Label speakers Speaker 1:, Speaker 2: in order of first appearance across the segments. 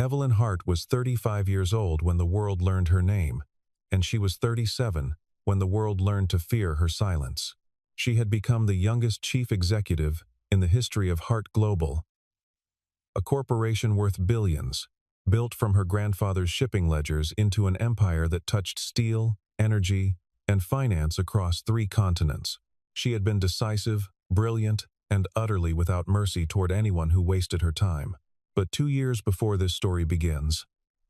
Speaker 1: Evelyn Hart was 35 years old when the world learned her name, and she was 37 when the world learned to fear her silence. She had become the youngest chief executive in the history of Hart Global, a corporation worth billions, built from her grandfather's shipping ledgers into an empire that touched steel, energy, and finance across 3 continents. She had been decisive, brilliant, and utterly without mercy toward anyone who wasted her time. But 2 years before this story begins,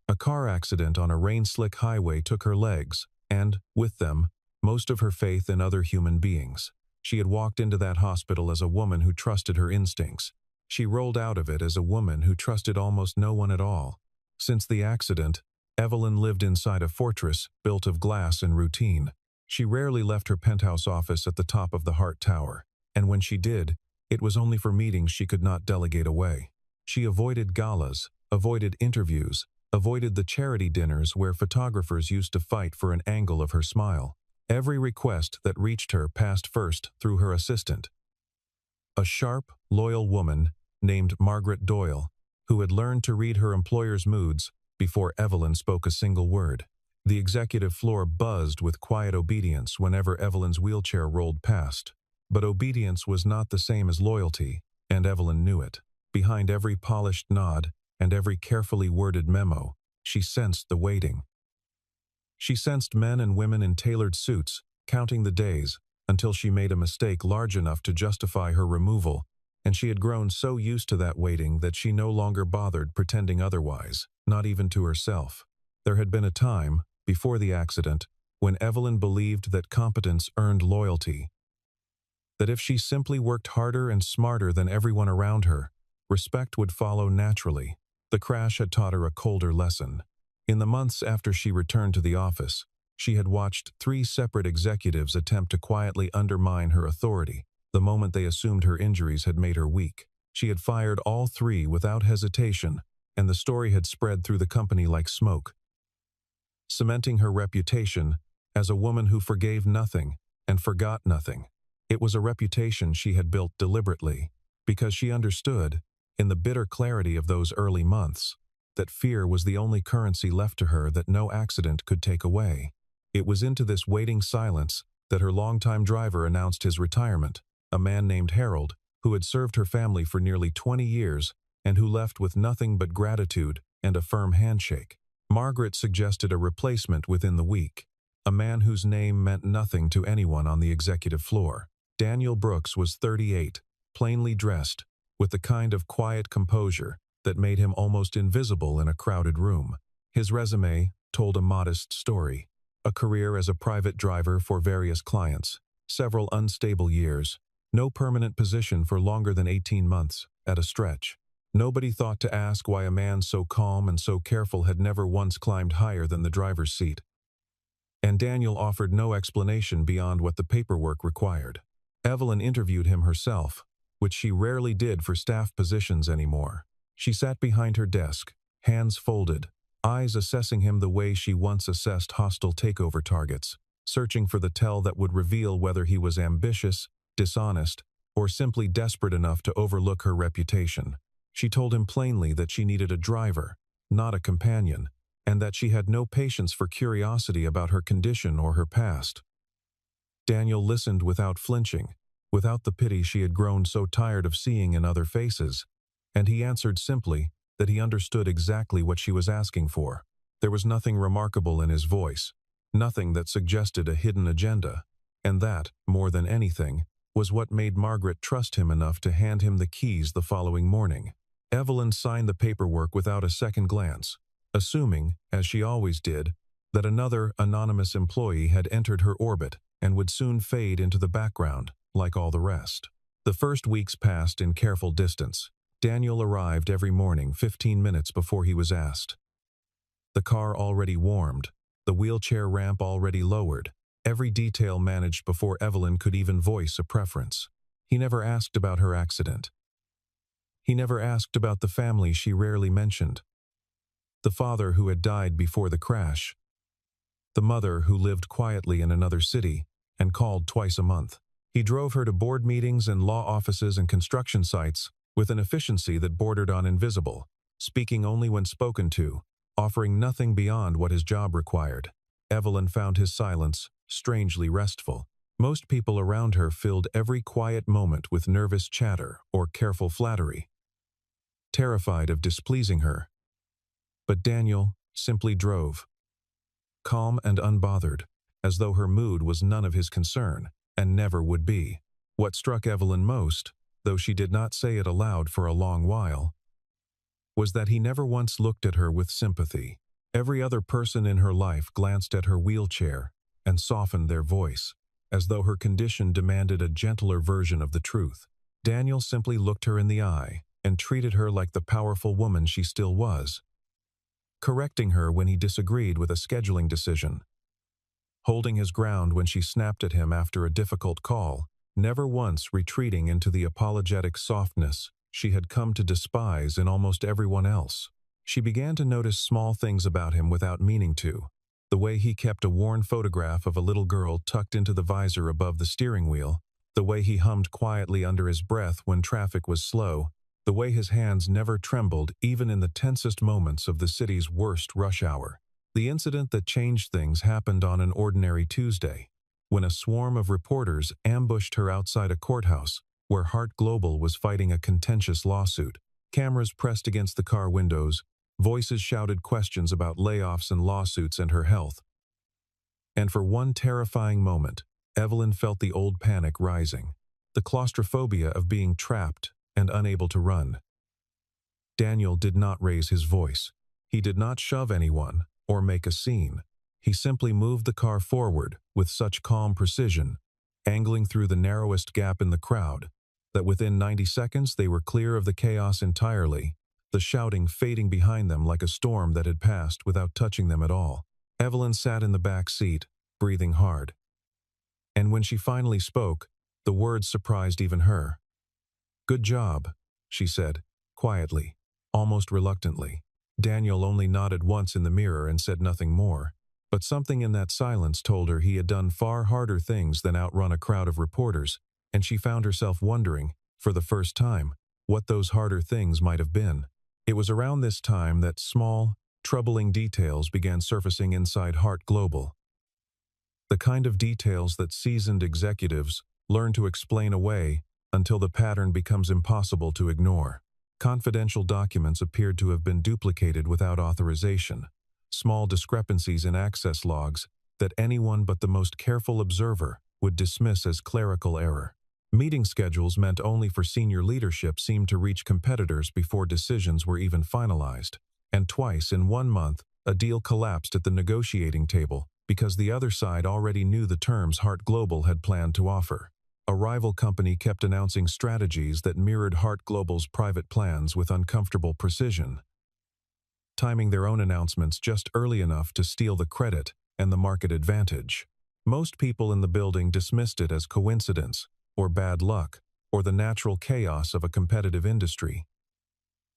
Speaker 1: a car accident on a rain-slick highway took her legs, and, with them, most of her faith in other human beings. She had walked into that hospital as a woman who trusted her instincts. She rolled out of it as a woman who trusted almost no one at all. Since the accident, Evelyn lived inside a fortress built of glass and routine. She rarely left her penthouse office at the top of the Hart Tower, and when she did, it was only for meetings she could not delegate away. She avoided galas, avoided interviews, avoided the charity dinners where photographers used to fight for an angle of her smile. Every request that reached her passed first through her assistant, a sharp, loyal woman named Margaret Doyle, who had learned to read her employer's moods before Evelyn spoke a single word. The executive floor buzzed with quiet obedience whenever Evelyn's wheelchair rolled past. But obedience was not the same as loyalty, and Evelyn knew it. Behind every polished nod and every carefully worded memo, she sensed the waiting. She sensed men and women in tailored suits, counting the days, until she made a mistake large enough to justify her removal, and she had grown so used to that waiting that she no longer bothered pretending otherwise, not even to herself. There had been a time, before the accident, when Evelyn believed that competence earned loyalty, that if she simply worked harder and smarter than everyone around her, respect would follow naturally. The crash had taught her a colder lesson. In the months after she returned to the office, she had watched 3 separate executives attempt to quietly undermine her authority the moment they assumed her injuries had made her weak. She had fired all 3 without hesitation, and the story had spread through the company like smoke, cementing her reputation as a woman who forgave nothing and forgot nothing. It was a reputation she had built deliberately, because she understood, in the bitter clarity of those early months, that fear was the only currency left to her that no accident could take away. It was into this waiting silence that her longtime driver announced his retirement, a man named Harold, who had served her family for nearly 20 years and who left with nothing but gratitude and a firm handshake. Margaret suggested a replacement within the week, a man whose name meant nothing to anyone on the executive floor. Daniel Brooks was 38, plainly dressed, with the kind of quiet composure that made him almost invisible in a crowded room. His resume told a modest story: a career as a private driver for various clients, several unstable years, no permanent position for longer than 18 months, at a stretch. Nobody thought to ask why a man so calm and so careful had never once climbed higher than the driver's seat. And Daniel offered no explanation beyond what the paperwork required. Evelyn interviewed him herself, which she rarely did for staff positions anymore. She sat behind her desk, hands folded, eyes assessing him the way she once assessed hostile takeover targets, searching for the tell that would reveal whether he was ambitious, dishonest, or simply desperate enough to overlook her reputation. She told him plainly that she needed a driver, not a companion, and that she had no patience for curiosity about her condition or her past. Daniel listened without flinching, without the pity she had grown so tired of seeing in other faces, and he answered simply that he understood exactly what she was asking for. There was nothing remarkable in his voice, nothing that suggested a hidden agenda, and that, more than anything, was what made Margaret trust him enough to hand him the keys the following morning. Evelyn signed the paperwork without a second glance, assuming, as she always did, that another anonymous employee had entered her orbit and would soon fade into the background, like all the rest. The first weeks passed in careful distance. Daniel arrived every morning 15 minutes before he was asked. The car already warmed, the wheelchair ramp already lowered, every detail managed before Evelyn could even voice a preference. He never asked about her accident. He never asked about the family she rarely mentioned. The father who had died before the crash. The mother who lived quietly in another city and called twice a month. He drove her to board meetings and law offices and construction sites with an efficiency that bordered on invisible, speaking only when spoken to, offering nothing beyond what his job required. Evelyn found his silence strangely restful. Most people around her filled every quiet moment with nervous chatter or careful flattery, terrified of displeasing her. But Daniel simply drove, calm and unbothered, as though her mood was none of his concern, and never would be. What struck Evelyn most, though she did not say it aloud for a long while, was that he never once looked at her with sympathy. Every other person in her life glanced at her wheelchair and softened their voice, as though her condition demanded a gentler version of the truth. Daniel simply looked her in the eye and treated her like the powerful woman she still was, correcting her when he disagreed with a scheduling decision, holding his ground when she snapped at him after a difficult call, never once retreating into the apologetic softness she had come to despise in almost everyone else. She began to notice small things about him without meaning to. The way he kept a worn photograph of a little girl tucked into the visor above the steering wheel, the way he hummed quietly under his breath when traffic was slow, the way his hands never trembled even in the tensest moments of the city's worst rush hour. The incident that changed things happened on an ordinary Tuesday, when a swarm of reporters ambushed her outside a courthouse where Hart Global was fighting a contentious lawsuit. Cameras pressed against the car windows, voices shouted questions about layoffs and lawsuits and her health. And for one terrifying moment, Evelyn felt the old panic rising, the claustrophobia of being trapped and unable to run. Daniel did not raise his voice. He did not shove anyone or make a scene. He simply moved the car forward with such calm precision, angling through the narrowest gap in the crowd, that within 90 seconds they were clear of the chaos entirely, the shouting fading behind them like a storm that had passed without touching them at all. Evelyn sat in the back seat, breathing hard. And when she finally spoke, the words surprised even her. "Good job," she said, quietly, almost reluctantly. Daniel only nodded once in the mirror and said nothing more. But something in that silence told her he had done far harder things than outrun a crowd of reporters, and she found herself wondering, for the first time, what those harder things might have been. It was around this time that small, troubling details began surfacing inside Hart Global. The kind of details that seasoned executives learn to explain away until the pattern becomes impossible to ignore. Confidential documents appeared to have been duplicated without authorization. Small discrepancies in access logs that anyone but the most careful observer would dismiss as clerical error. Meeting schedules meant only for senior leadership seemed to reach competitors before decisions were even finalized. And twice in 1 month, a deal collapsed at the negotiating table because the other side already knew the terms Hart Global had planned to offer. A rival company kept announcing strategies that mirrored Hart Global's private plans with uncomfortable precision, timing their own announcements just early enough to steal the credit and the market advantage. Most people in the building dismissed it as coincidence, or bad luck, or the natural chaos of a competitive industry.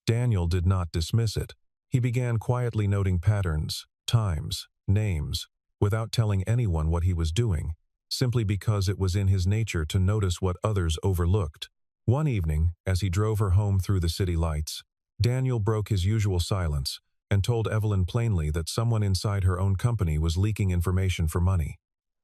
Speaker 1: Daniel did not dismiss it. He began quietly noting patterns, times, names, without telling anyone what he was doing, simply because it was in his nature to notice what others overlooked. One evening, as he drove her home through the city lights, Daniel broke his usual silence and told Evelyn plainly that someone inside her own company was leaking information for money.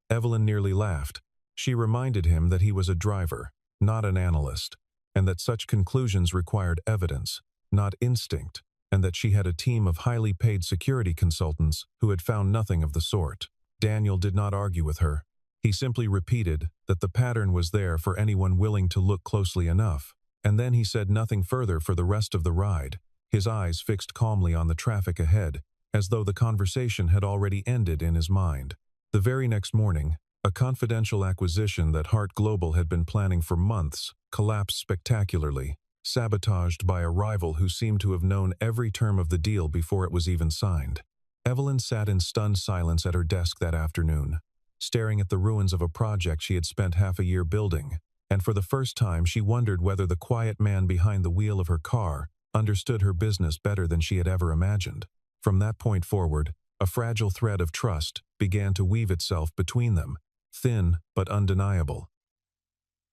Speaker 1: Evelyn nearly laughed. She reminded him that he was a driver, not an analyst, and that such conclusions required evidence, not instinct, and that she had a team of highly paid security consultants who had found nothing of the sort. Daniel did not argue with her. He simply repeated that the pattern was there for anyone willing to look closely enough, and then he said nothing further for the rest of the ride, his eyes fixed calmly on the traffic ahead, as though the conversation had already ended in his mind. The very next morning, a confidential acquisition that Hart Global had been planning for months collapsed spectacularly, sabotaged by a rival who seemed to have known every term of the deal before it was even signed. Evelyn sat in stunned silence at her desk that afternoon, staring at the ruins of a project she had spent half a year building, and for the first time she wondered whether the quiet man behind the wheel of her car understood her business better than she had ever imagined. From that point forward, a fragile thread of trust began to weave itself between them, thin but undeniable.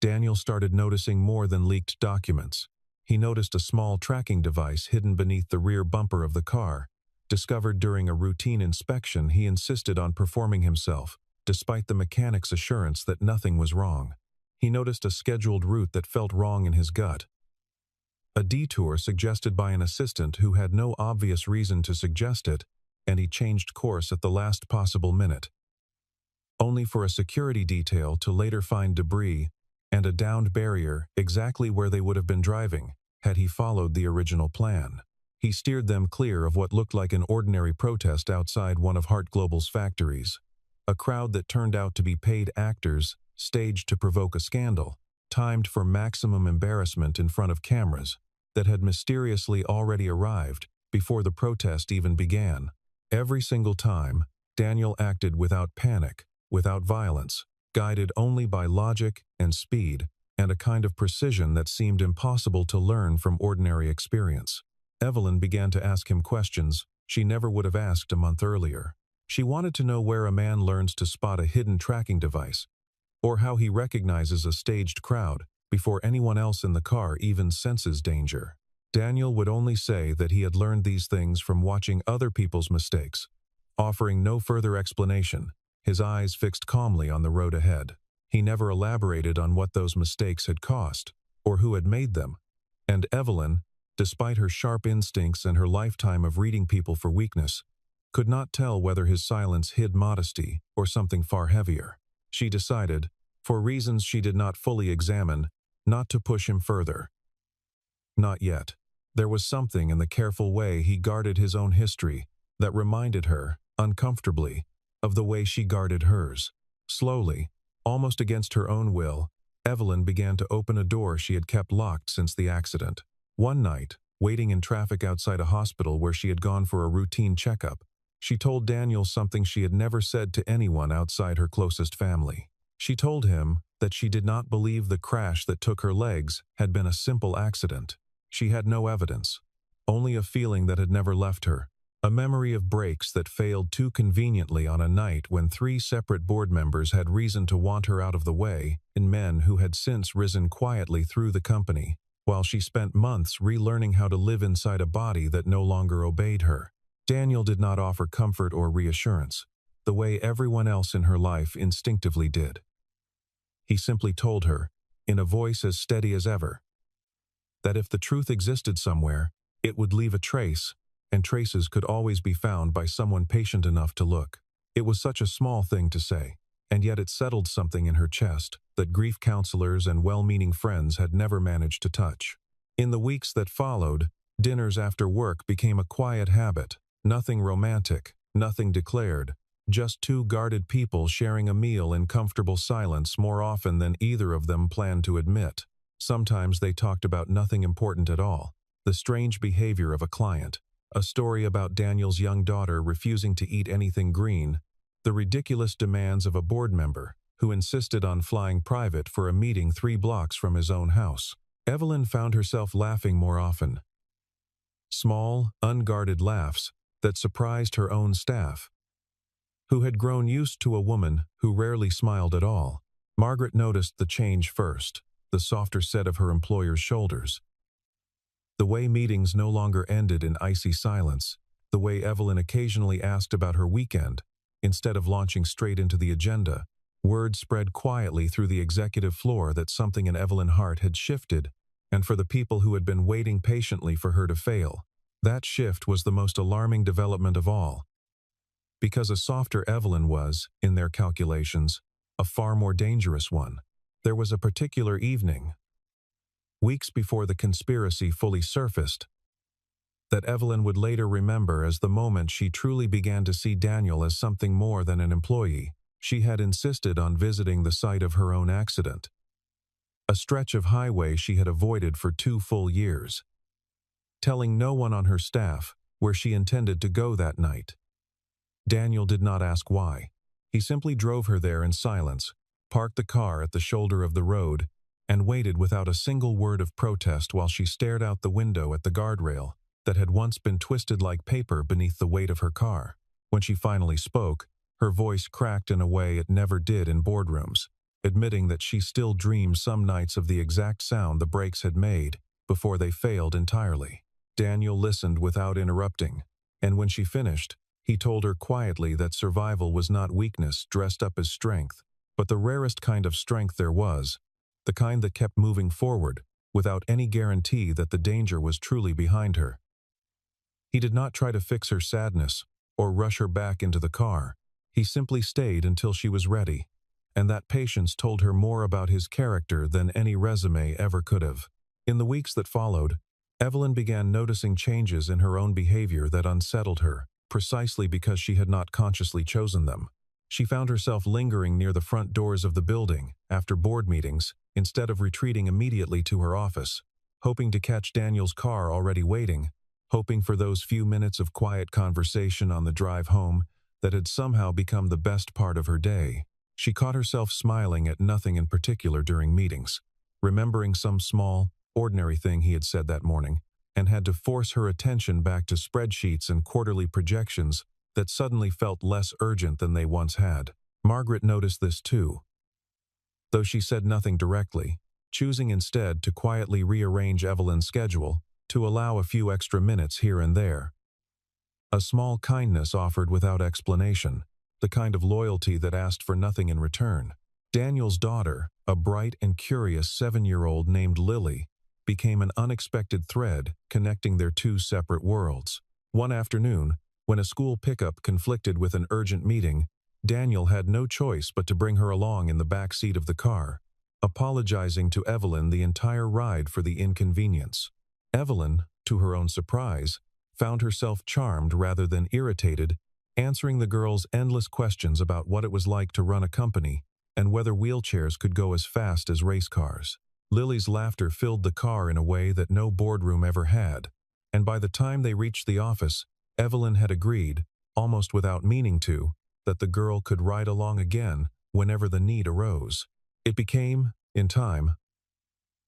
Speaker 1: Daniel started noticing more than leaked documents. he noticed a small tracking device hidden beneath the rear bumper of the car. Discovered during a routine inspection, he insisted on performing himself, despite the mechanic's assurance that nothing was wrong. He noticed a scheduled route that felt wrong in his gut. A detour suggested by an assistant who had no obvious reason to suggest it, and he changed course at the last possible minute, only for a security detail to later find debris and a downed barrier exactly where they would have been driving had he followed the original plan. He steered them clear of what looked like an ordinary protest outside one of Hart Global's factories, a crowd that turned out to be paid actors staged to provoke a scandal, timed for maximum embarrassment in front of cameras, that had mysteriously already arrived before the protest even began. Every single time, Daniel acted without panic, without violence, guided only by logic and speed, and a kind of precision that seemed impossible to learn from ordinary experience. Evelyn began to ask him questions she never would have asked a month earlier. She wanted to know where a man learns to spot a hidden tracking device, or how he recognizes a staged crowd before anyone else in the car even senses danger. Daniel would only say that he had learned these things from watching other people's mistakes, offering no further explanation, his eyes fixed calmly on the road ahead. He never elaborated on what those mistakes had cost, or who had made them. And Evelyn, despite her sharp instincts and her lifetime of reading people for weakness, could not tell whether his silence hid modesty or something far heavier. She decided, for reasons she did not fully examine, not to push him further. Not yet. There was something in the careful way he guarded his own history that reminded her, uncomfortably, of the way she guarded hers. Slowly, almost against her own will, Evelyn began to open a door she had kept locked since the accident. One night, waiting in traffic outside a hospital where she had gone for a routine checkup, she told Daniel something she had never said to anyone outside her closest family. She told him that she did not believe the crash that took her legs had been a simple accident. She had no evidence, only a feeling that had never left her, a memory of brakes that failed too conveniently on a night when 3 separate board members had reason to want her out of the way, and men who had since risen quietly through the company, while she spent months relearning how to live inside a body that no longer obeyed her. Daniel did not offer comfort or reassurance, the way everyone else in her life instinctively did. He simply told her, in a voice as steady as ever, that if the truth existed somewhere, it would leave a trace, and traces could always be found by someone patient enough to look. It was such a small thing to say, and yet it settled something in her chest that grief counselors and well-meaning friends had never managed to touch. In the weeks that followed, dinners after work became a quiet habit, nothing romantic, nothing declared, just 2 guarded people sharing a meal in comfortable silence more often than either of them planned to admit. Sometimes they talked about nothing important at all, the strange behavior of a client, a story about Daniel's young daughter refusing to eat anything green, the ridiculous demands of a board member who insisted on flying private for a meeting 3 blocks from his own house. Evelyn found herself laughing more often. Small, unguarded laughs that surprised her own staff, who had grown used to a woman who rarely smiled at all. Margaret noticed the change first, the softer set of her employer's shoulders, the way meetings no longer ended in icy silence, the way Evelyn occasionally asked about her weekend, instead of launching straight into the agenda. Word spread quietly through the executive floor that something in Evelyn Hart had shifted, and for the people who had been waiting patiently for her to fail, that shift was the most alarming development of all. Because a softer Evelyn was, in their calculations, a far more dangerous one. There was a particular evening, weeks before the conspiracy fully surfaced, that Evelyn would later remember as the moment she truly began to see Daniel as something more than an employee. She had insisted on visiting the site of her own accident, a stretch of highway she had avoided for 2 full years, telling no one on her staff where she intended to go that night. Daniel did not ask why. He simply drove her there in silence, parked the car at the shoulder of the road, and waited without a single word of protest while she stared out the window at the guardrail that had once been twisted like paper beneath the weight of her car. When she finally spoke, her voice cracked in a way it never did in boardrooms, admitting that she still dreamed some nights of the exact sound the brakes had made before they failed entirely. Daniel listened without interrupting, and when she finished, he told her quietly that survival was not weakness dressed up as strength, but the rarest kind of strength there was, the kind that kept moving forward, without any guarantee that the danger was truly behind her. He did not try to fix her sadness or rush her back into the car. He simply stayed until she was ready, and that patience told her more about his character than any resume ever could have. In the weeks that followed, Evelyn began noticing changes in her own behavior that unsettled her, precisely because she had not consciously chosen them. She found herself lingering near the front doors of the building after board meetings instead of retreating immediately to her office, hoping to catch Daniel's car already waiting, hoping for those few minutes of quiet conversation on the drive home that had somehow become the best part of her day. She caught herself smiling at nothing in particular during meetings, remembering some small, ordinary thing he had said that morning, and had to force her attention back to spreadsheets and quarterly projections that suddenly felt less urgent than they once had. Margaret noticed this too, though she said nothing directly, choosing instead to quietly rearrange Evelyn's schedule to allow a few extra minutes here and there. A small kindness offered without explanation, the kind of loyalty that asked for nothing in return. Daniel's daughter, a bright and curious 7-year-old named Lily, became an unexpected thread connecting their two separate worlds. One afternoon, when a school pickup conflicted with an urgent meeting, Daniel had no choice but to bring her along in the back seat of the car, apologizing to Evelyn the entire ride for the inconvenience. Evelyn, to her own surprise, found herself charmed rather than irritated, answering the girl's endless questions about what it was like to run a company and whether wheelchairs could go as fast as race cars. Lily's laughter filled the car in a way that no boardroom ever had, and by the time they reached the office, Evelyn had agreed, almost without meaning to, that the girl could ride along again whenever the need arose. It became, in time,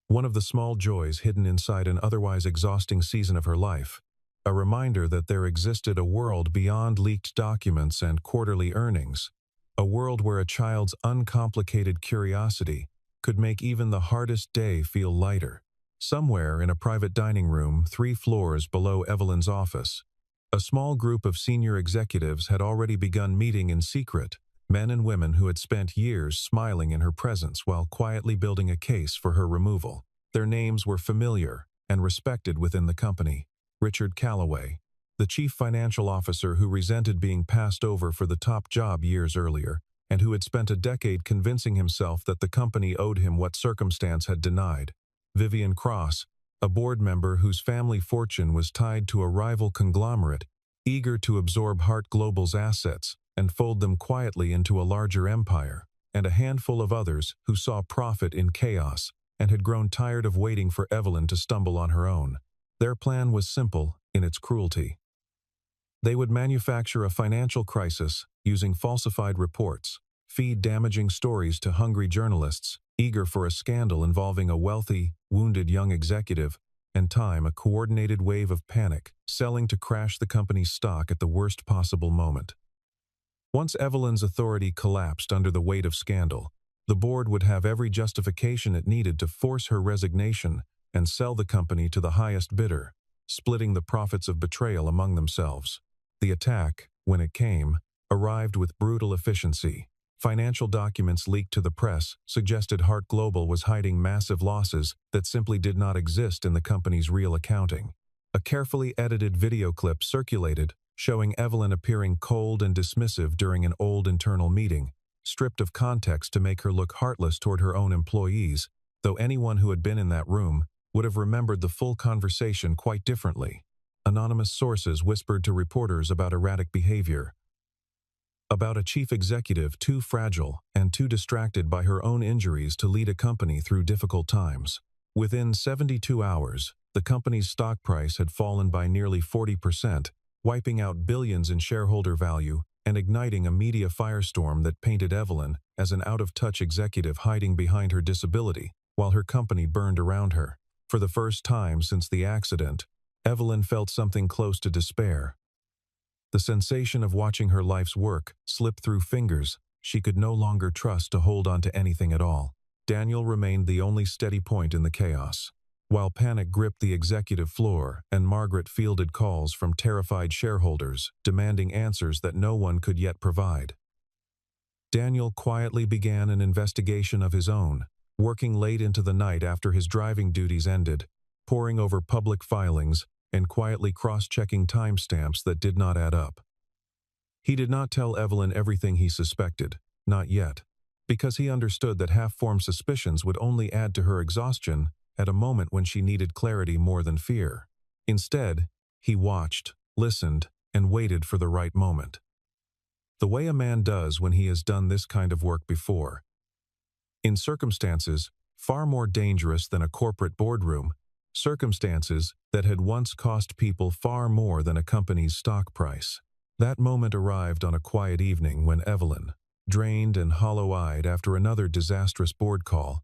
Speaker 1: one of the small joys hidden inside an otherwise exhausting season of her life, a reminder that there existed a world beyond leaked documents and quarterly earnings, a world where a child's uncomplicated curiosity could make even the hardest day feel lighter. Somewhere in a private dining room 3 floors below Evelyn's office, a small group of senior executives had already begun meeting in secret, men and women who had spent years smiling in her presence while quietly building a case for her removal. Their names were familiar and respected within the company. Richard Calloway, the chief financial officer who resented being passed over for the top job years earlier, and who had spent a decade convincing himself that the company owed him what circumstance had denied. Vivian Cross, a board member whose family fortune was tied to a rival conglomerate, eager to absorb Hart Global's assets and fold them quietly into a larger empire, and a handful of others who saw profit in chaos and had grown tired of waiting for Evelyn to stumble on her own. Their plan was simple in its cruelty. They would manufacture a financial crisis using falsified reports, feed damaging stories to hungry journalists, eager for a scandal involving a wealthy, wounded young executive, and time a coordinated wave of panic, selling to crash the company's stock at the worst possible moment. Once Evelyn's authority collapsed under the weight of scandal, the board would have every justification it needed to force her resignation and sell the company to the highest bidder, splitting the profits of betrayal among themselves. The attack, when it came, arrived with brutal efficiency. Financial documents leaked to the press suggested Hart Global was hiding massive losses that simply did not exist in the company's real accounting. A carefully edited video clip circulated, showing Evelyn appearing cold and dismissive during an old internal meeting, stripped of context to make her look heartless toward her own employees, though anyone who had been in that room would have remembered the full conversation quite differently. Anonymous sources whispered to reporters about erratic behavior, about a chief executive too fragile and too distracted by her own injuries to lead a company through difficult times. Within 72 hours, the company's stock price had fallen by nearly 40%, wiping out billions in shareholder value and igniting a media firestorm that painted Evelyn as an out-of-touch executive hiding behind her disability while her company burned around her. For the first time since the accident, Evelyn felt something close to despair. The sensation of watching her life's work slip through fingers she could no longer trust to hold on to anything at all. Daniel remained the only steady point in the chaos. while panic gripped the executive floor and Margaret fielded calls from terrified shareholders demanding answers that no one could yet provide. Daniel quietly began an investigation of his own, working late into the night after his driving duties ended, poring over public filings and quietly cross-checking timestamps that did not add up. He did not tell Evelyn everything he suspected, not yet, because he understood that half-formed suspicions would only add to her exhaustion at a moment when she needed clarity more than fear. Instead, he watched, listened, and waited for the right moment. The way a man does when he has done this kind of work before. In circumstances far more dangerous than a corporate boardroom, circumstances that had once cost people far more than a company's stock price. That moment arrived on a quiet evening when Evelyn, drained and hollow-eyed after another disastrous board call,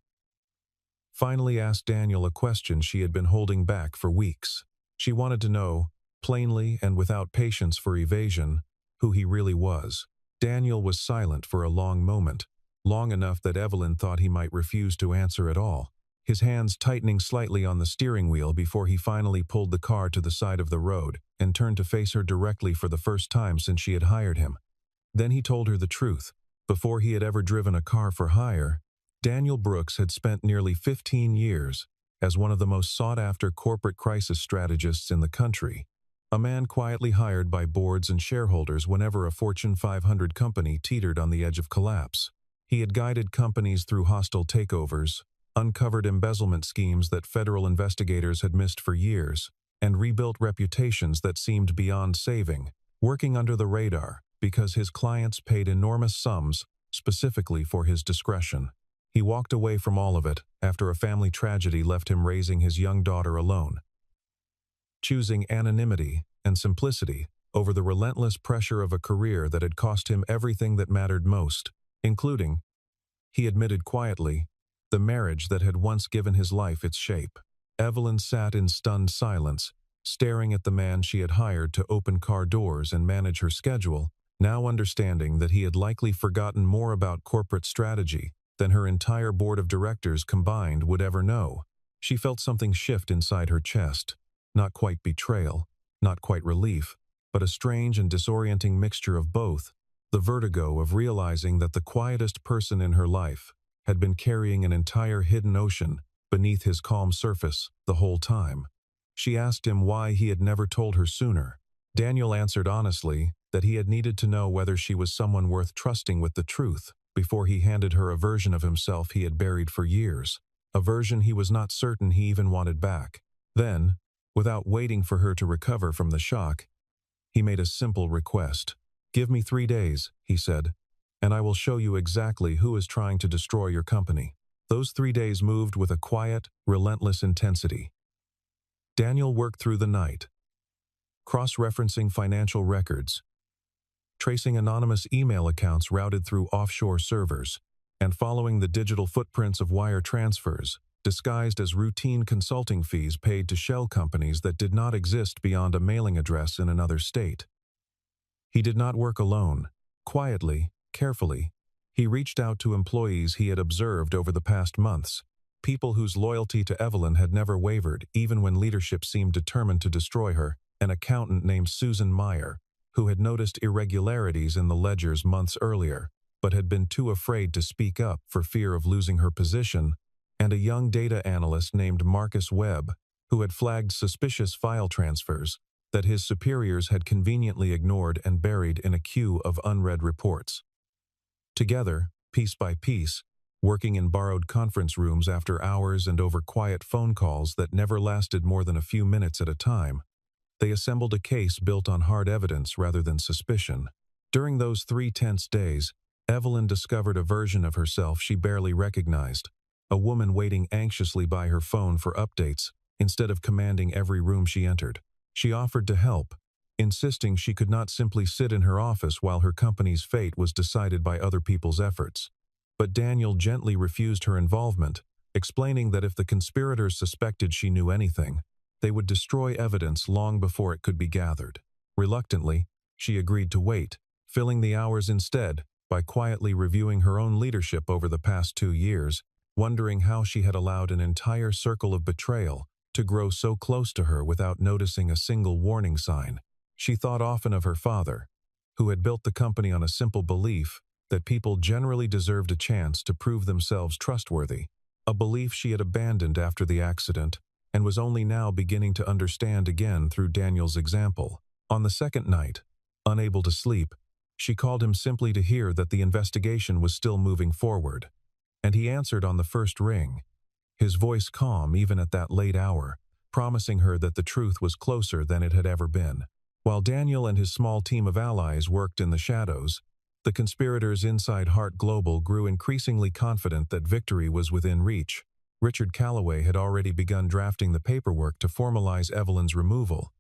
Speaker 1: finally asked Daniel a question she had been holding back for weeks. She wanted to know, plainly and without patience for evasion, who he really was. Daniel was silent for a long moment, long enough that Evelyn thought he might refuse to answer at all, his hands tightening slightly on the steering wheel before he finally pulled the car to the side of the road and turned to face her directly for the first time since she had hired him. Then he told her the truth. Before he had ever driven a car for hire, Daniel Brooks had spent nearly 15 years as one of the most sought-after corporate crisis strategists in the country, a man quietly hired by boards and shareholders whenever a Fortune 500 company teetered on the edge of collapse. He had guided companies through hostile takeovers, uncovered embezzlement schemes that federal investigators had missed for years, and rebuilt reputations that seemed beyond saving, working under the radar because his clients paid enormous sums specifically for his discretion. He walked away from all of it after a family tragedy left him raising his young daughter alone, choosing anonymity and simplicity over the relentless pressure of a career that had cost him everything that mattered most, including, he admitted quietly, the marriage that had once given his life its shape. Evelyn sat in stunned silence, staring at the man she had hired to open car doors and manage her schedule, now understanding that he had likely forgotten more about corporate strategy than her entire board of directors combined would ever know. She felt something shift inside her chest, not quite betrayal, not quite relief, but a strange and disorienting mixture of both, the vertigo of realizing that the quietest person in her life had been carrying an entire hidden ocean beneath his calm surface the whole time. She asked him why he had never told her sooner. Daniel answered honestly that he had needed to know whether she was someone worth trusting with the truth before he handed her a version of himself he had buried for years, a version he was not certain he even wanted back. Then, without waiting for her to recover from the shock, he made a simple request. "Give me 3 days," he said, "and I will show you exactly who is trying to destroy your company." Those 3 days moved with a quiet, relentless intensity. Daniel worked through the night, cross-referencing financial records, tracing anonymous email accounts routed through offshore servers, and following the digital footprints of wire transfers, disguised as routine consulting fees paid to shell companies that did not exist beyond a mailing address in another state. He did not work alone. Quietly, carefully, he reached out to employees he had observed over the past months, people whose loyalty to Evelyn had never wavered even when leadership seemed determined to destroy her. An accountant named Susan Meyer, who had noticed irregularities in the ledgers months earlier, but had been too afraid to speak up for fear of losing her position, and a young data analyst named Marcus Webb, who had flagged suspicious file transfers that his superiors had conveniently ignored and buried in a queue of unread reports. Together, piece by piece, working in borrowed conference rooms after hours and over quiet phone calls that never lasted more than a few minutes at a time, they assembled a case built on hard evidence rather than suspicion. During those 3 tense days, Evelyn discovered a version of herself she barely recognized, a woman waiting anxiously by her phone for updates instead of commanding every room she entered. She offered to help, insisting she could not simply sit in her office while her company's fate was decided by other people's efforts. But Daniel gently refused her involvement, explaining that if the conspirators suspected she knew anything, they would destroy evidence long before it could be gathered. Reluctantly, she agreed to wait, filling the hours instead by quietly reviewing her own leadership over the past 2 years, wondering how she had allowed an entire circle of betrayal to grow so close to her without noticing a single warning sign. She thought often of her father, who had built the company on a simple belief that people generally deserved a chance to prove themselves trustworthy, a belief she had abandoned after the accident and was only now beginning to understand again through Daniel's example. On the second night, unable to sleep, she called him simply to hear that the investigation was still moving forward, and he answered on the first ring, his voice calm even at that late hour, promising her that the truth was closer than it had ever been. While Daniel and his small team of allies worked in the shadows, the conspirators inside Hart Global grew increasingly confident that victory was within reach. Richard Calloway had already begun drafting the paperwork to formalize Evelyn's removal,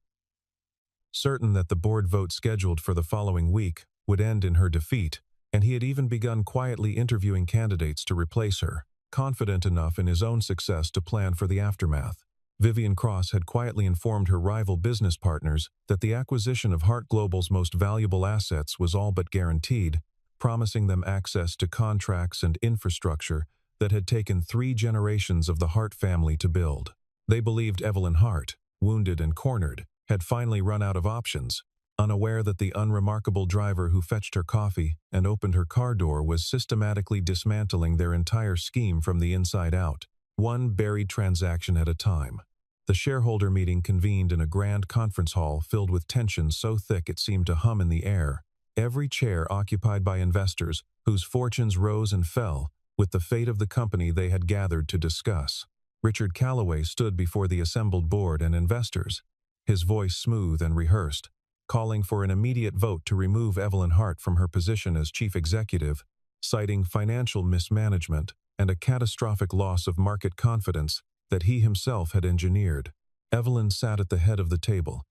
Speaker 1: certain that the board vote scheduled for the following week would end in her defeat, and he had even begun quietly interviewing candidates to replace her, confident enough in his own success to plan for the aftermath. Vivian Cross had quietly informed her rival business partners that the acquisition of Hart Global's most valuable assets was all but guaranteed, promising them access to contracts and infrastructure that had taken 3 generations of the Hart family to build. They believed Evelyn Hart, wounded and cornered, had finally run out of options, unaware that the unremarkable driver who fetched her coffee and opened her car door was systematically dismantling their entire scheme from the inside out, one buried transaction at a time. The shareholder meeting convened in a grand conference hall filled with tension so thick it seemed to hum in the air, every chair occupied by investors whose fortunes rose and fell with the fate of the company they had gathered to discuss. Richard Calloway stood before the assembled board and investors, his voice smooth and rehearsed, calling for an immediate vote to remove Evelyn Hart from her position as chief executive, citing financial mismanagement and a catastrophic loss of market confidence that he himself had engineered. Evelyn sat at the head of the table,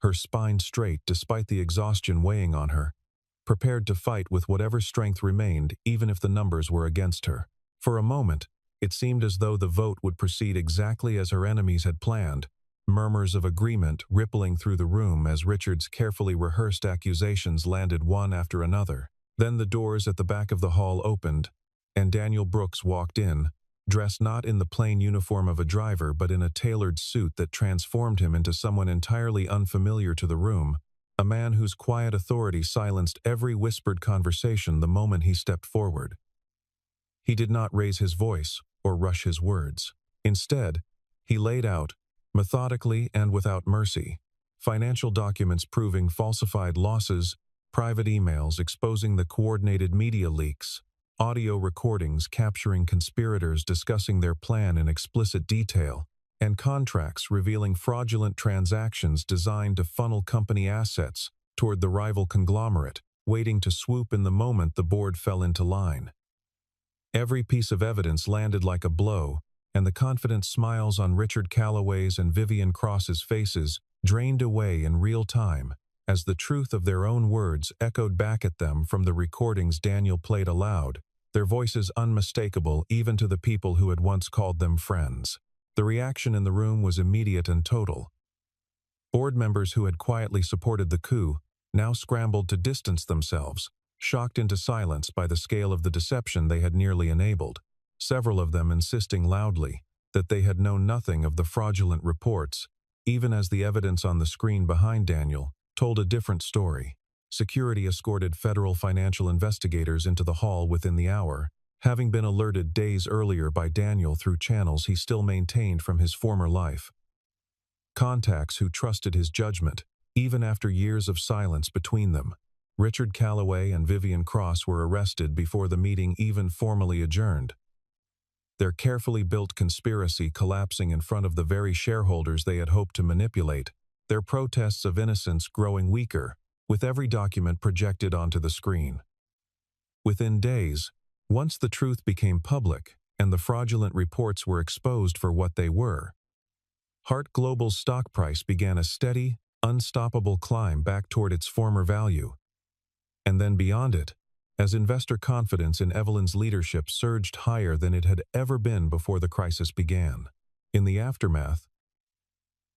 Speaker 1: her spine straight despite the exhaustion weighing on her, prepared to fight with whatever strength remained even if the numbers were against her. For a moment, it seemed as though the vote would proceed exactly as her enemies had planned, murmurs of agreement rippling through the room as Richard's carefully rehearsed accusations landed one after another. Then the doors at the back of the hall opened, and Daniel Brooks walked in, dressed not in the plain uniform of a driver but in a tailored suit that transformed him into someone entirely unfamiliar to the room, a man whose quiet authority silenced every whispered conversation the moment he stepped forward. He did not raise his voice or rush his words. Instead, he laid out, methodically and without mercy, financial documents proving falsified losses, private emails exposing the coordinated media leaks, audio recordings capturing conspirators discussing their plan in explicit detail, and contracts revealing fraudulent transactions designed to funnel company assets toward the rival conglomerate, waiting to swoop in the moment the board fell into line. Every piece of evidence landed like a blow, and the confident smiles on Richard Calloway's and Vivian Cross's faces drained away in real time as the truth of their own words echoed back at them from the recordings Daniel played aloud, their voices unmistakable even to the people who had once called them friends. The reaction in the room was immediate and total. Board members who had quietly supported the coup now scrambled to distance themselves, shocked into silence by the scale of the deception they had nearly enabled, several of them insisting loudly that they had known nothing of the fraudulent reports, even as the evidence on the screen behind Daniel told a different story. Security escorted federal financial investigators into the hall within the hour, having been alerted days earlier by Daniel through channels he still maintained from his former life. Contacts who trusted his judgment, even after years of silence between them. Richard Calloway and Vivian Cross were arrested before the meeting even formally adjourned, their carefully built conspiracy collapsing in front of the very shareholders they had hoped to manipulate, their protests of innocence growing weaker with every document projected onto the screen. Within days, once the truth became public and the fraudulent reports were exposed for what they were, Hart Global's stock price began a steady, unstoppable climb back toward its former value. And then beyond it, as investor confidence in Evelyn's leadership surged higher than it had ever been before the crisis began. In the aftermath,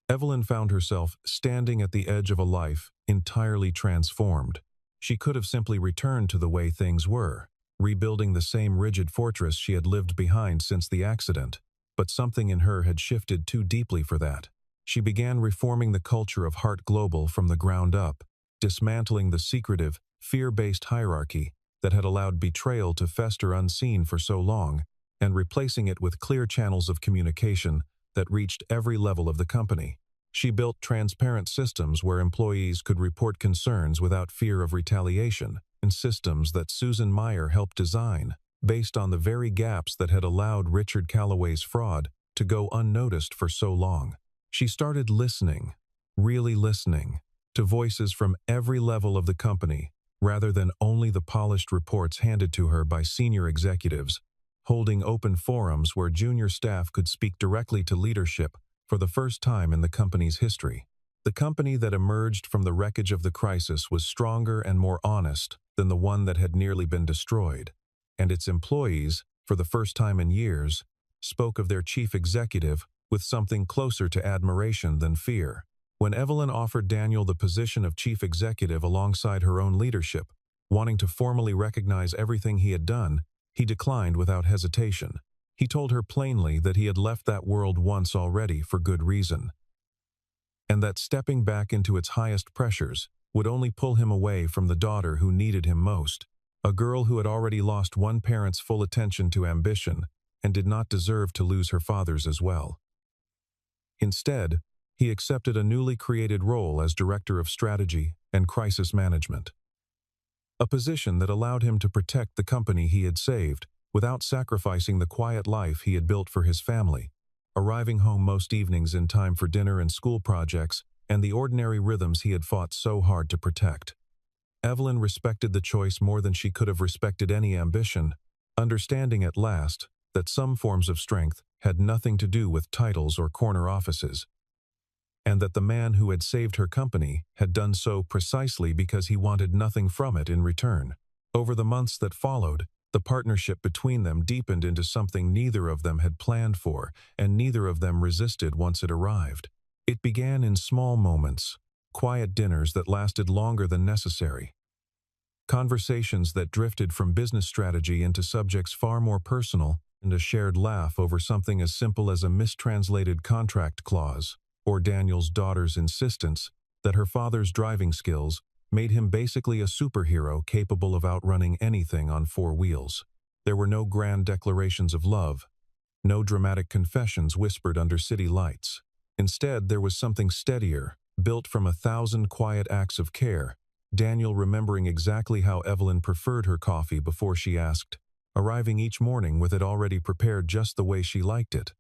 Speaker 1: Evelyn found herself standing at the edge of a life entirely transformed. She could have simply returned to the way things were, rebuilding the same rigid fortress she had lived behind since the accident. but something in her had shifted too deeply for that. She began reforming the culture of Heart Global from the ground up, dismantling the secretive, fear-based hierarchy that had allowed betrayal to fester unseen for so long, and replacing it with clear channels of communication that reached every level of the company. She built transparent systems where employees could report concerns without fear of retaliation, and systems that Susan Meyer helped design, based on the very gaps that had allowed Richard Calloway's fraud to go unnoticed for so long. She started listening, really listening, to voices from every level of the company, rather than only the polished reports handed to her by senior executives, holding open forums where junior staff could speak directly to leadership for the first time in the company's history. The company that emerged from the wreckage of the crisis was stronger and more honest than the one that had nearly been destroyed, and its employees, for the first time in years, spoke of their chief executive with something closer to admiration than fear. When Evelyn offered Daniel the position of chief executive alongside her own leadership, wanting to formally recognize everything he had done, he declined without hesitation. He told her plainly that he had left that world once already for good reason, and that stepping back into its highest pressures would only pull him away from the daughter who needed him most, a girl who had already lost one parent's full attention to ambition and did not deserve to lose her father's as well. Instead, he accepted a newly created role as Director of Strategy and Crisis Management, a position that allowed him to protect the company he had saved without sacrificing the quiet life he had built for his family, arriving home most evenings in time for dinner and school projects and the ordinary rhythms he had fought so hard to protect. Evelyn respected the choice more than she could have respected any ambition, understanding at last that some forms of strength had nothing to do with titles or corner offices, and that the man who had saved her company had done so precisely because he wanted nothing from it in return. Over the months that followed, the partnership between them deepened into something neither of them had planned for, and neither of them resisted once it arrived. It began in small moments, quiet dinners that lasted longer than necessary, conversations that drifted from business strategy into subjects far more personal, and a shared laugh over something as simple as a mistranslated contract clause, or Daniel's daughter's insistence that her father's driving skills made him basically a superhero capable of outrunning anything on four wheels. There were no grand declarations of love, no dramatic confessions whispered under city lights. Instead, there was something steadier, built from 1,000 quiet acts of care, Daniel remembering exactly how Evelyn preferred her coffee before she asked, arriving each morning with it already prepared just the way she liked it.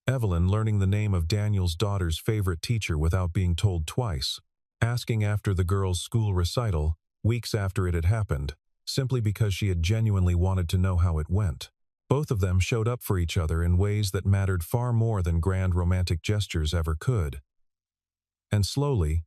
Speaker 1: Evelyn learning the name of Daniel's daughter's favorite teacher without being told twice, asking after the girl's school recital weeks after it had happened, simply because she had genuinely wanted to know how it went. Both of them showed up for each other in ways that mattered far more than grand romantic gestures ever could. And slowly,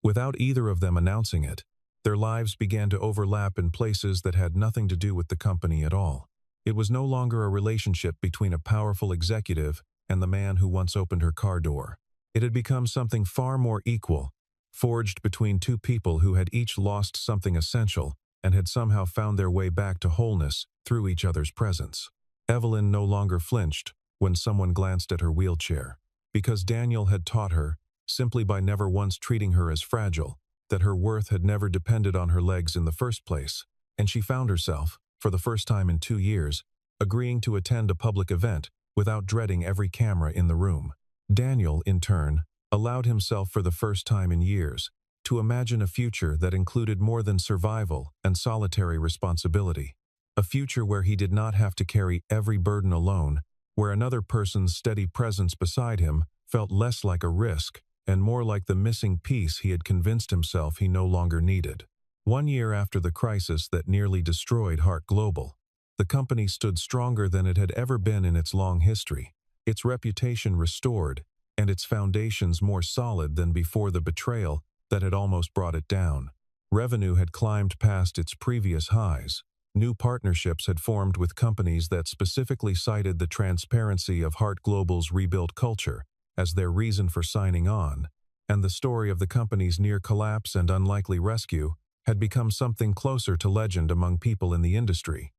Speaker 1: without either of them announcing it, their lives began to overlap in places that had nothing to do with the company at all. It was no longer a relationship between a powerful executive and the man who once opened her car door. It had become something far more equal, forged between two people who had each lost something essential and had somehow found their way back to wholeness through each other's presence. Evelyn no longer flinched when someone glanced at her wheelchair, because Daniel had taught her, simply by never once treating her as fragile, that her worth had never depended on her legs in the first place, and she found herself, for the first time in 2 years, agreeing to attend a public event without dreading every camera in the room. Daniel, in turn, allowed himself for the first time in years to imagine a future that included more than survival and solitary responsibility. A future where he did not have to carry every burden alone, where another person's steady presence beside him felt less like a risk and more like the missing piece he had convinced himself he no longer needed. 1 year after the crisis that nearly destroyed Heart Global, the company stood stronger than it had ever been in its long history, its reputation restored, and its foundations more solid than before the betrayal that had almost brought it down. Revenue had climbed past its previous highs. New partnerships had formed with companies that specifically cited the transparency of Heart Global's rebuilt culture as their reason for signing on, and the story of the company's near collapse and unlikely rescue had become something closer to legend among people in the industry.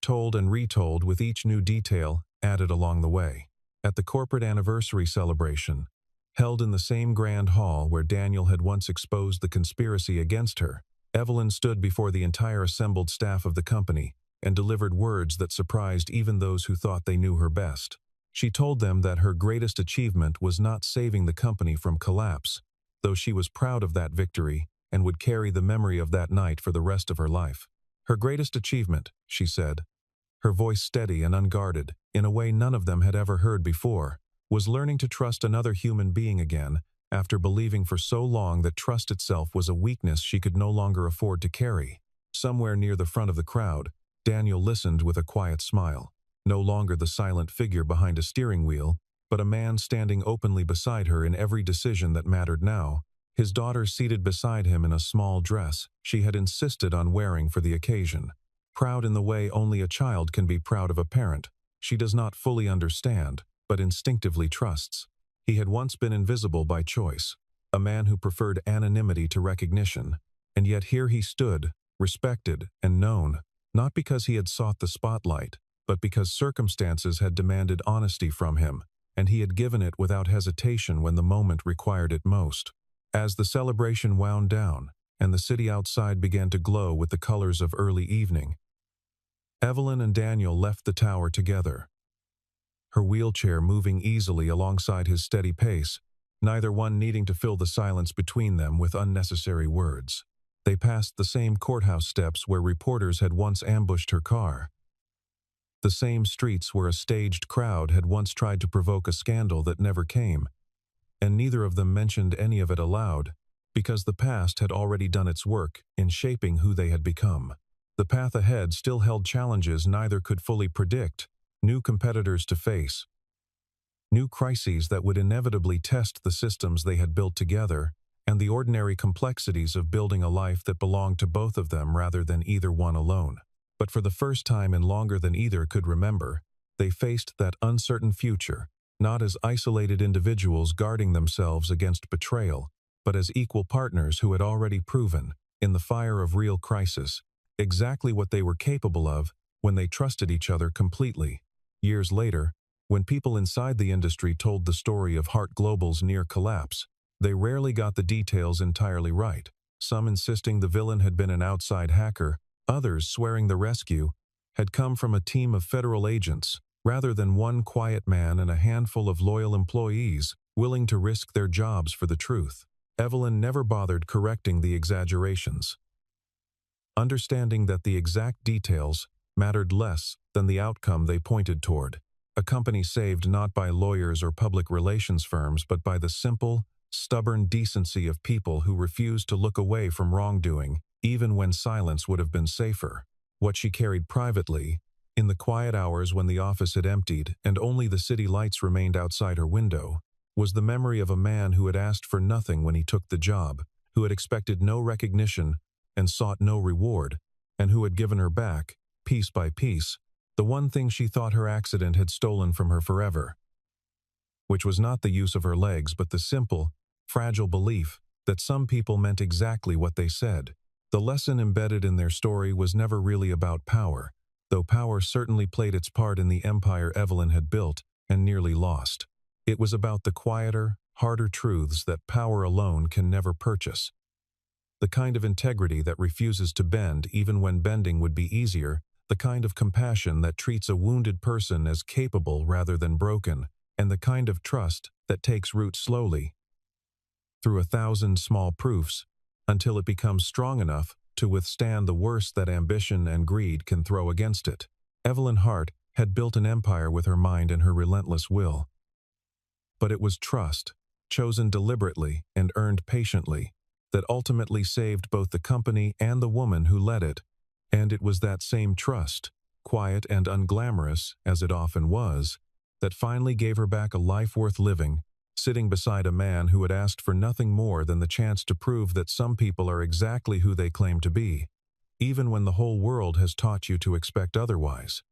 Speaker 1: Told and retold with each new detail added along the way. At the corporate anniversary celebration, held in the same grand hall where Daniel had once exposed the conspiracy against her, Evelyn stood before the entire assembled staff of the company and delivered words that surprised even those who thought they knew her best. She told them that her greatest achievement was not saving the company from collapse, though she was proud of that victory and would carry the memory of that night for the rest of her life. Her greatest achievement, she said, her voice steady and unguarded, in a way none of them had ever heard before, was learning to trust another human being again after believing for so long that trust itself was a weakness she could no longer afford to carry. Somewhere near the front of the crowd, Daniel listened with a quiet smile. No longer the silent figure behind a steering wheel, but a man standing openly beside her in every decision that mattered now, his daughter seated beside him in a small dress she had insisted on wearing for the occasion. Proud in the way only a child can be proud of a parent, she does not fully understand, but instinctively trusts. He had once been invisible by choice, a man who preferred anonymity to recognition, and yet here he stood, respected and known, not because he had sought the spotlight, but because circumstances had demanded honesty from him, and he had given it without hesitation when the moment required it most. As the celebration wound down, and the city outside began to glow with the colors of early evening, Evelyn and Daniel left the tower together, her wheelchair moving easily alongside his steady pace, neither one needing to fill the silence between them with unnecessary words. They passed the same courthouse steps where reporters had once ambushed her car, the same streets where a staged crowd had once tried to provoke a scandal that never came, and neither of them mentioned any of it aloud, because the past had already done its work in shaping who they had become. The path ahead still held challenges neither could fully predict, new competitors to face, new crises that would inevitably test the systems they had built together, and the ordinary complexities of building a life that belonged to both of them rather than either one alone. But for the first time in longer than either could remember, they faced that uncertain future, not as isolated individuals guarding themselves against betrayal, but as equal partners who had already proven, in the fire of real crisis, exactly what they were capable of when they trusted each other completely. Years later, when people inside the industry told the story of Hart Global's near collapse, they rarely got the details entirely right, some insisting the villain had been an outside hacker, others swearing the rescue had come from a team of federal agents, rather than one quiet man and a handful of loyal employees willing to risk their jobs for the truth. Evelyn never bothered correcting the exaggerations, understanding that the exact details mattered less than the outcome they pointed toward. A company saved not by lawyers or public relations firms, but by the simple, stubborn decency of people who refused to look away from wrongdoing, even when silence would have been safer. What she carried privately, in the quiet hours when the office had emptied and only the city lights remained outside her window, was the memory of a man who had asked for nothing when he took the job, who had expected no recognition and sought no reward, and who had given her back, piece by piece, the one thing she thought her accident had stolen from her forever, which was not the use of her legs but the simple, fragile belief that some people meant exactly what they said. The lesson embedded in their story was never really about power, though power certainly played its part in the empire Evelyn had built and nearly lost. It was about the quieter, harder truths that power alone can never purchase. The kind of integrity that refuses to bend even when bending would be easier, the kind of compassion that treats a wounded person as capable rather than broken, and the kind of trust that takes root slowly, through 1,000 small proofs, until it becomes strong enough to withstand the worst that ambition and greed can throw against it. Evelyn Hart had built an empire with her mind and her relentless will. But it was trust, chosen deliberately and earned patiently, that ultimately saved both the company and the woman who led it. And it was that same trust, quiet and unglamorous as it often was, that finally gave her back a life worth living, sitting beside a man who had asked for nothing more than the chance to prove that some people are exactly who they claim to be, even when the whole world has taught you to expect otherwise.